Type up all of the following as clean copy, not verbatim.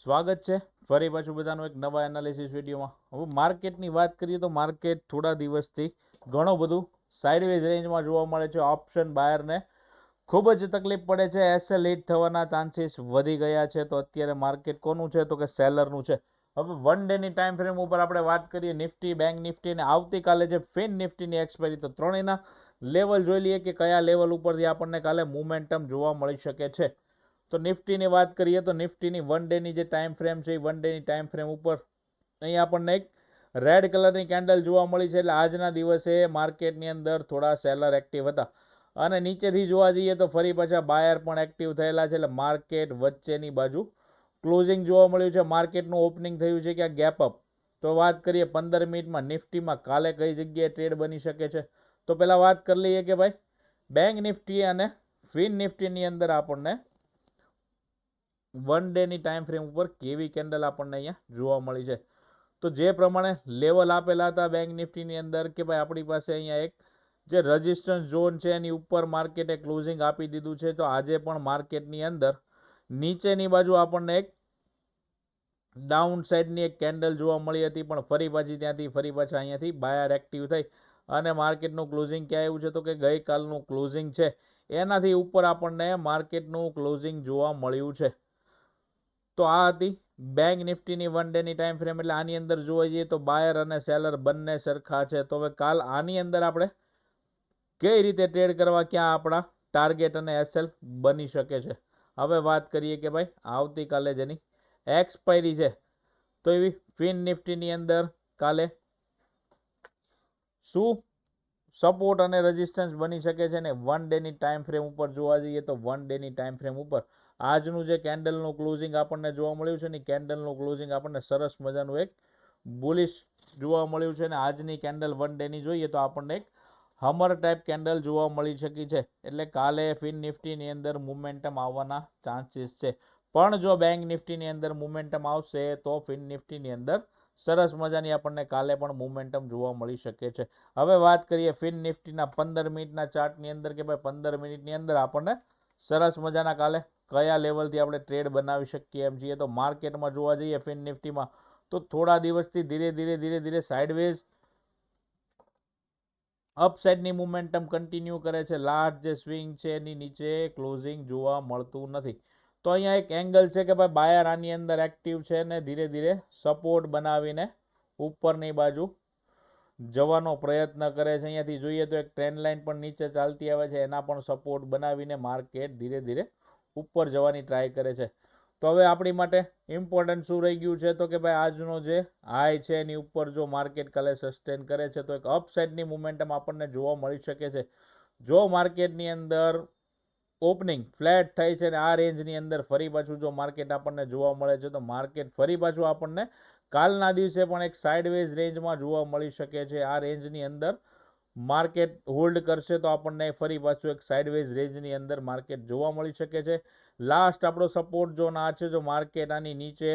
સ્વાગત છે ફરી પાછું બધાનું એક નવા એનાલિસિસ વિડીયોમાં. હવે માર્કેટની વાત કરીએ તો માર્કેટ થોડા દિવસથી ઘણું બધું સાઇડવેઝ રેન્જમાં જોવા મળે છે. ઓપ્શન બાયરને ખૂબ જ તકલીફ પડે છે. એસએલ હિટ થવાના ચાન્સીસ વધી ગયા છે. તો અત્યારે માર્કેટ કોનું છે તો કે સેલરનું છે. હવે વન ડેની ટાઈમ ફ્રેમ ઉપર આપણે વાત કરીએ નિફ્ટી, બેંક નિફ્ટી અને આવતીકાલે છે ફિન નિફ્ટીની એક્સપાયરી. તો ત્રણેયના લેવલ જોઈ લઈએ કે કયા લેવલ ઉપરથી આપણને કાલે મોમેન્ટમ જોવા મળી શકે છે. તો નિફ્ટીની વાત કરીએ તો નિફ્ટીની વન ડેની જે ટાઈમ ફ્રેમ છે એ વન ડેની ટાઈમ ફ્રેમ ઉપર અહીં આપણને એક રેડ કલરની કેન્ડલ જોવા મળી છે. એટલે આજના દિવસે માર્કેટની અંદર થોડા સેલર એક્ટિવ હતા અને નીચેથી જોવા જઈએ તો ફરી પાછા બાયર પણ એક્ટિવ થયેલા છે. એટલે માર્કેટ વચ્ચેની બાજુ ક્લોઝિંગ જોવા મળ્યું છે. માર્કેટનું ઓપનિંગ થયું છે કે ગેપ અપ. તો વાત કરીએ 15 મિનિટમાં નિફ્ટીમાં કાલે કઈ જગ્યાએ ટ્રેડ બની શકે છે. તો પહેલાં વાત કરી લઈએ કે ભાઈ બેંક નિફ્ટી અને ફિન નિફ્ટીની અંદર આપણને વન ડેની ટાઈમ ફ્રેમ ઉપર કેવી કેન્ડલ આપણને અહીંયા જોવા મળી છે. તો જે પ્રમાણે લેવલ આપેલા હતા બેંક નિફ્ટીની અંદર કે ભાઈ આપણી પાસે અહીંયા એક જે રેઝિસ્ટન્સ ઝોન છે એની ઉપર માર્કેટે ક્લોઝિંગ આપી દીધું છે. તો આજે પણ માર્કેટની અંદર નીચેની બાજુ આપણને એક ડાઉન સાઈડની એક કેન્ડલ જોવા મળી હતી, પણ ફરી પાછી ત્યાંથી ફરી પાછા અહીંયાથી બાયર એક્ટિવ થઈ અને માર્કેટનું ક્લોઝિંગ ક્યાં આવ્યું છે તો કે ગઈકાલનું ક્લોઝિંગ છે એનાથી ઉપર આપણને માર્કેટનું ક્લોઝિંગ જોવા મળ્યું છે. તો આ હતી બેંક નિફ્ટીની વન ડેની ટાઈમ ફ્રેમ. એટલે આની અંદર જોવા જઈએ તો બાયર અને સેલર બંને સરખા છે. તો હવે કાલ આની અંદર આપણે કઈ રીતે ટ્રેડ કરવા, ક્યાં આપણા ટાર્ગેટ અને એસએલ બની શકે છે. હવે વાત કરીએ કે ભાઈ આવતીકાલે જેની એક્સપાયરી છે તો એવી ફિન નિફ્ટીની અંદર કાલે શું સપોર્ટ અને રેઝિસ્ટન્સ બની શકે છે. ને વન ડેની ટાઈમ ફ્રેમ ઉપર જોવા જઈએ તો વન ડેની ટાઈમ ફ્રેમ ઉપર આજનું જે કેન્ડલનું ક્લોઝિંગ આપણને જોવા મળ્યું છે ને કેન્ડલનું ક્લોઝિંગ આપણને સરસ મજાનું એક બુલિશ જોવા મળ્યું છે. ને આજની કેન્ડલ વન ડેની જોઈએ તો આપણને એક હમર ટાઈપ કેન્ડલ જોવા મળી શકી છે. એટલે કાલે ફિન નિફ્ટીની અંદર મોમેન્ટમ આવવાના ચાન્સીસ છે. પણ જો બેંક નિફ્ટીની અંદર મોમેન્ટમ આવશે તો ફિન નિફ્ટીની અંદર સરસ મજાની આપણને કાલે પણ મોમેન્ટમ જોવા મળી શકે છે. હવે વાત કરીએ ફિન નિફ્ટીના 15 મિનિટના ચાર્ટની અંદર કે ભાઈ 15 મિનિટની અંદર આપણને સરસ મજાના કાલે કયા લેવલથી આપણે ટ્રેડ બનાવી શકીએ એમ છીએ. તો માર્કેટમાં જોવા જઈએ ફિન નિફ્ટીમાં તો થોડા દિવસથી ધીરે ધીરે સાઇડવેઝ અપસાઇડની મોમેન્ટમ કન્ટિન્યુ કરે છે. લાસ્ટ જે સ્વિંગ છે એની નીચે ક્લોઝિંગ જોવા મળતું નથી. તો અહીંયા એક એંગલ છે કે ભાઈ બાયર આની અંદર એક્ટિવ છે ને ધીરે સપોર્ટ બનાવીને ઉપરની બાજુ જવાનો પ્રયત્ન કરે છે. અહીંયાથી જોઈએ તો એક ટ્રેન્ડ લાઇન પણ નીચે ચાલતી આવે છે, એના પણ સપોર્ટ બનાવીને માર્કેટ ધીરે ઉપર જવાની ટ્રાય કરે છે. તો હવે આપણી માટે ઇમ્પોર્ટન્ટ શું રહી ગયું છે તો કે ભાઈ આજનો જે હાઈ છે એની ઉપર જો માર્કેટ કાલે સસ્ટેન કરે છે તો એક અપસાઇડની મોમેન્ટમ આપણને જોવા મળી શકે છે. જો માર્કેટની અંદર ઓપનિંગ ફ્લેટ થાય છે અને આ રેન્જની અંદર ફરી પાછું જો માર્કેટ આપણને જોવા મળે છે તો માર્કેટ ફરી પાછું આપણને કાલના દિવસે પણ એક સાઇડવેઝ રેન્જમાં જોવા મળી શકે છે. આ રેન્જની અંદર માર્કેટ હોલ્ડ કરશે તો આપણને ફરી પાછું એક સાઇડવેઝ રેન્જની અંદર માર્કેટ જોવા મળી શકે છે. લાસ્ટ આપણો સપોર્ટ ઝોન આ છે. જો માર્કેટ આની નીચે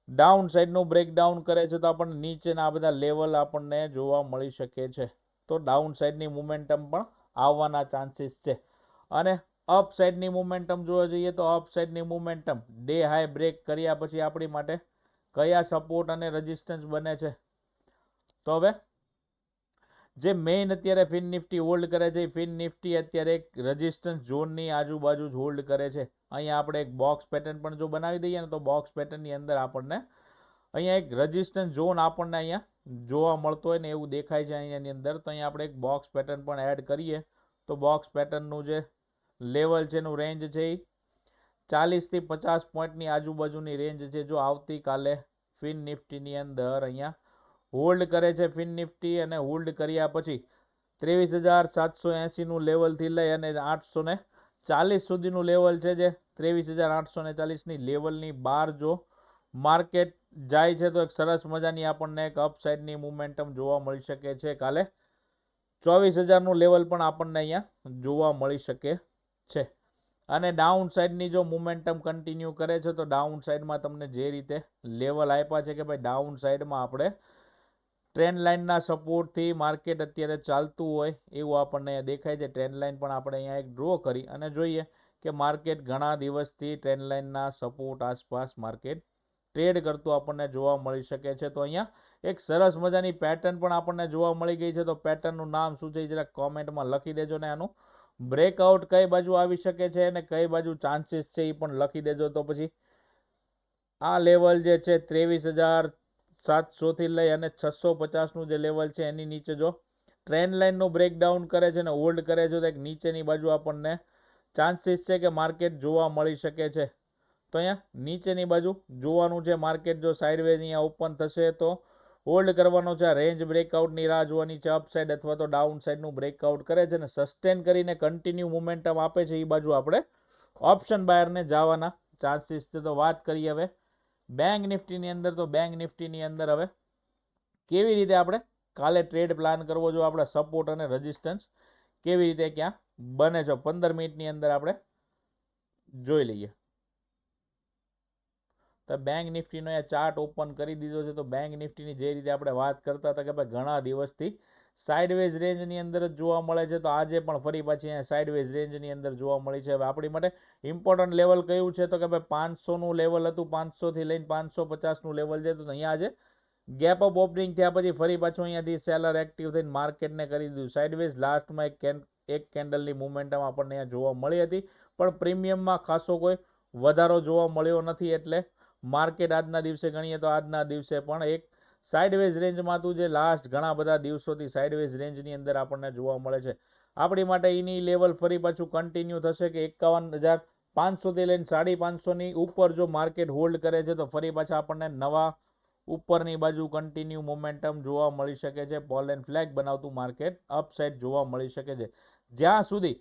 ડાઉન સાઈડનું બ્રેકડાઉન કરે છે તો આપણને નીચેના આ બધા લેવલ આપણને જોવા મળી શકે છે. તો ડાઉન સાઈડની મોમેન્ટમ પણ આવવાના ચાન્સીસ છે. અને અપ સાઈડની મોમેન્ટમ જોવા જઈએ તો અપ સાઈડની મોમેન્ટમ ડે હાઈ બ્રેક કર્યા પછી આપણી માટે કયા સપોર્ટ અને રેઝિસ્ટન્સ બને છે. તો હવે જે મેઇન અત્યારે ફિન નિફ્ટી હોલ્ડ કરે છે ફિન નિફ્ટી અત્યારે એક રેઝિસ્ટન્સ ઝોનની આજુબાજુ જ હોલ્ડ કરે છે. અહીંયા આપણે એક બોક્સ પેટર્ન પણ જો બનાવી દઈએ ને તો બોક્સ પેટર્નની અંદર આપણને અહીંયા એક રેઝિસ્ટન્સ ઝોન આપણને અહીંયા જોવા મળતો હોય ને એવું દેખાય છે અહીંયાની અંદર. તો અહીંયા આપણે એક બોક્સ પેટર્ન પણ એડ કરીએ તો બોક્સ પેટર્નનું જે લેવલ છે એનું રેન્જ છે એ 40 થી 50 પોઈન્ટની આજુબાજુની રેન્જ છે. જો આવતીકાલે ફિન નિફ્ટીની અંદર અહીંયા હોલ્ડ કરે છે ફિન નિફ્ટી અને હોલ્ડ કર્યા પછી 23,780નું લેવલથી લઈ અને 840 સુધીનું લેવલ છે જે 23,840ની લેવલની બહાર જો માર્કેટ જાય છે તો એક સરસ મજાની આપણને એક અપસાઇડની મોમેન્ટમ જોવા મળી શકે છે. કાલે 24,000નું લેવલ પણ આપણને અહીંયા જોવા મળી શકે છે. અને ડાઉન સાઈડની જો મોમેન્ટમ કન્ટિન્યુ કરે છે તો ડાઉન સાઈડમાં તમને જે રીતે લેવલ આપ્યા છે કે ભાઈ ડાઉન સાઈડમાં આપણે ટ્રેન્ડ લાઇનના સપોર્ટથી માર્કેટ અત્યારે ચાલતું હોય એવું આપણને દેખાય છે. ટ્રેન્ડ લાઇન પણ આપણે અહીંયા એક ડ્રો કરી અને જોઈએ કે માર્કેટ ઘણા દિવસથી ટ્રેન્ડ લાઇનના સપોર્ટ આસપાસ માર્કેટ ટ્રેડ કરતું આપણને જોવા મળી શકે છે. તો અહીંયા એક સરસ મજાની પેટર્ન પણ આપણને જોવા મળી ગઈ છે. તો પેટર્નનું નામ શું છે જરા કોમેન્ટમાં લખી દેજો ને આનું બ્રેકઆઉટ કઈ બાજુ આવી શકે છે અને કઈ બાજુ ચાન્સીસ છે એ પણ લખી દેજો. તો પછી આ લેવલ જે છે 23,700 થી લઈ અને 650નું જે લેવલ છે એની નીચે જો ટ્રેન્ડ લાઇનનું બ્રેકડાઉન કરે છે અને હોલ્ડ કરે છે તો એક નીચેની બાજુ આપણને ચાન્સીસ છે કે માર્કેટ જોવા મળી શકે છે. તો અહીંયા નીચેની બાજુ જોવાનું છે માર્કેટ જો સાઇડવેઝ અહીંયા ઓપન થશે તો હોલ્ડ કરવાનો છે. આ રેન્જ બ્રેકઆઉટની રાહ જોવાની છે અપસાઇડ અથવા તો ડાઉન સાઇડનું બ્રેકઆઉટ કરે છે અને સસ્ટેન કરીને કન્ટિન્યુ મોમેન્ટમ આપે છે એ બાજુ આપણે ઓપ્શન બાયરને જવાના ચાન્સીસ છે. તો વાત કરીએ હવે બેંક નિફ્ટીની અંદર. તો બેંક નિફ્ટીની અંદર હવે કેવી રીતે આપણે કાલે ટ્રેડ પ્લાન કરવો જો આપણે સપોર્ટ અને રેઝિસ્ટન્સ કેવી રીતે ક્યાં બને છે 15 મિનિટની અંદર આપણે જોઈ લઈએ. તો બેંક નિફ્ટીનો એ ચાર્ટ ઓપન કરી દીધો છે. તો બેંક નિફ્ટીની જે રીતે આપણે વાત કરતા હતા કે ભાઈ ઘણા દિવસથી સાઇડવેઝ રેન્જની અંદર જ જોવા મળે છે. તો આજે પણ ફરી પાછી અહીંયા સાઇડવેઝ રેન્જની અંદર જોવા મળી છે. હવે આપણી માટે ઇમ્પોર્ટન્ટ લેવલ કયું છે તો કે ભાઈ 500નું લેવલ હતું. 500 થી લઈને 550નું લેવલ છે. તો અહીંયા આજે ગેપ અપ ઓપનિંગ થયા પછી ફરી પાછું અહીંયાથી સેલર એક્ટિવ થઈને માર્કેટને કરી દીધું સાઇડવેઝ. લાસ્ટમાં એક કેન્ડલની મુવમેન્ટમ આપણને અહીંયા જોવા મળી હતી પણ પ્રીમિયમમાં ખાસો કોઈ વધારો જોવા મળ્યો નથી. એટલે માર્કેટ આજના દિવસે ગણીએ તો આજના દિવસે પણ એક સાઇડવેઝ રેન્જમાં હતું જે લાસ્ટ ઘણા બધા દિવસોથી સાઇડવેઝ રેન્જની અંદર આપણને જોવા મળે છે. આપણી માટે એની લેવલ ફરી પાછું કન્ટિન્યુ થશે કે 51,500 થી લઈને 550ની ઉપર જો માર્કેટ હોલ્ડ કરે છે તો ફરી પાછા આપણને નવા ઉપરની બાજુ કન્ટિન્યુ મોમેન્ટમ જોવા મળી શકે છે. પોલ એન્ડ ફ્લેગ બનાવતું માર્કેટ અપસાઇડ જોવા મળી શકે છે. જ્યાં સુધી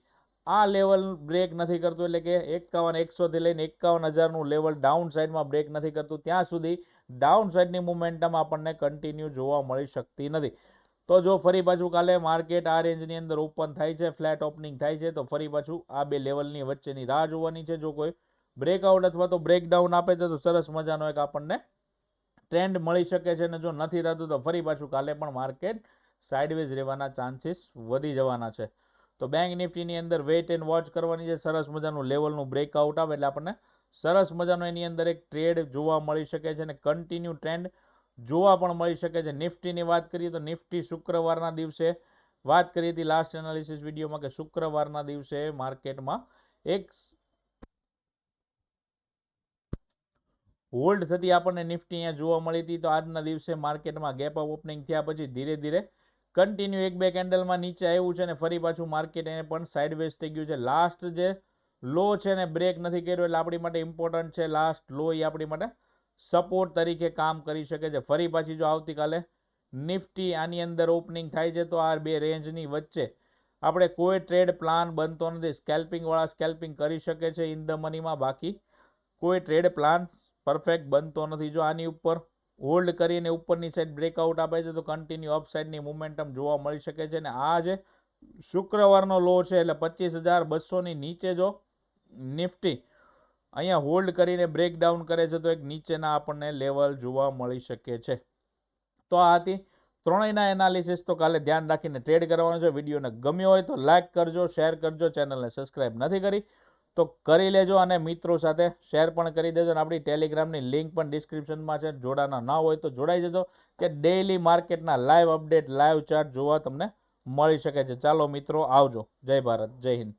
આ લેવલ બ્રેક નથી કરતું એટલે કે 51,100 થી લઈને 51,000નું લેવલ ડાઉન સાઇડમાં બ્રેક નથી કરતું ત્યાં સુધી ડાઉન સાઇડની મોમેન્ટમ આપણને કન્ટિન્યુ જોવા મળી શકતી નથી. તો જો ફરી પાછું કાલે માર્કેટ આ રેન્જની અંદર ઓપન થાય છે ફ્લેટ ઓપનિંગ થાય છે તો ફરી પાછું આ બે લેવલની વચ્ચેની રાહ જોવાની છે. જો કોઈ બ્રેકઆઉટ અથવા તો બ્રેકડાઉન આપે છે તો સરસ મજાનો એક આપણને ટ્રેન્ડ મળી શકે છે અને જો નથી થતું તો ફરી પાછું કાલે પણ માર્કેટ સાઇડવેઝ રહેવાના ચાન્સીસ વધી જવાના છે. તો બેંક નિફ્ટીની અંદર વેઇટ એન્ડ વોચ કરવાની છે. સરસ મજાનું લેવલનું બ્રેકઆઉટ આવે એટલે આપણને સરસ મજાનો એની અંદર એક ટ્રેડ જોવા મળી શકે છે અને કન્ટિન્યુ ટ્રેન્ડ જોવા પણ મળી શકે છે. નિફ્ટીની વાત કરીએ તો નિફ્ટી શુક્રવારના દિવસે વાત કરી હતી લાસ્ટ એનાલિસિસ વિડીયોમાં કે શુક્રવારના દિવસે માર્કેટમાં એક હોલ્ડ થતી આપણને નિફ્ટી અહીંયા જોવા મળી હતી. તો આજના દિવસે માર્કેટમાં ગેપ અપ ઓપનિંગ થયા પછી ધીરે ધીરે કન્ટિન્યુ એક બે કેન્ડલમાં નીચે આવ્યું છે અને ફરી પાછું માર્કેટ એને પણ સાઇડવેઝ થઈ ગયું છે. લાસ્ટ જે લો છે ને બ્રેક નથી કર્યો એટલે આપણી માટે ઇમ્પોર્ટન્ટ છે. લાસ્ટ લો એ આપણી માટે સપોર્ટ તરીકે કામ કરી શકે છે. ફરી પાછી જો આવતીકાલે નિફ્ટી આની અંદર ઓપનિંગ થાય છે તો આ બે રેન્જની વચ્ચે આપણે કોઈ ટ્રેડ પ્લાન બનતો નથી. સ્કેલ્પિંગવાળા સ્કેલ્પિંગ કરી શકે છે ઇન ધ મનીમાં, બાકી કોઈ ટ્રેડ પ્લાન પરફેક્ટ બનતો નથી. જો આની ઉપર હોલ્ડ કરીને ઉપરની સાઈડ બ્રેકઆઉટ આપે છે તો કન્ટિન્યુ અપસાઇડની મોમેન્ટમ જોવા મળી શકે છે. અને આ જે શુક્રવારનો લો છે એટલે 25,200ની નીચે જો નિફ્ટી અહીંયા હોલ્ડ કરીને બ્રેકડાઉન કરે છે તો એક નીચેના આપણને લેવલ જોવા મળી શકે છે. તો આ હતી ત્રણેયના એનાલિસિસ. તો કાલે ધ્યાન રાખીને ટ્રેડ કરવાનો છે. વિડીયોને ગમ્યો હોય તો લાઇક કરજો, શેર કરજો, ચેનલને સબસ્ક્રાઇબ નથી કરી તો કરી લેજો અને મિત્રો સાથે શેર પણ કરી દેજો. અને આપણી ટેલિગ્રામની લિંક પણ ડિસ્ક્રિપ્શનમાં છે. જોડાના ના હોય તો જોડાઈ જજો કે ડેઇલી માર્કેટના લાઈવ અપડેટ, લાઈવ ચાર્ટ જોવા તમને મળી શકે છે. ચાલો મિત્રો, આવજો. જય ભારત, જય હિન્દ.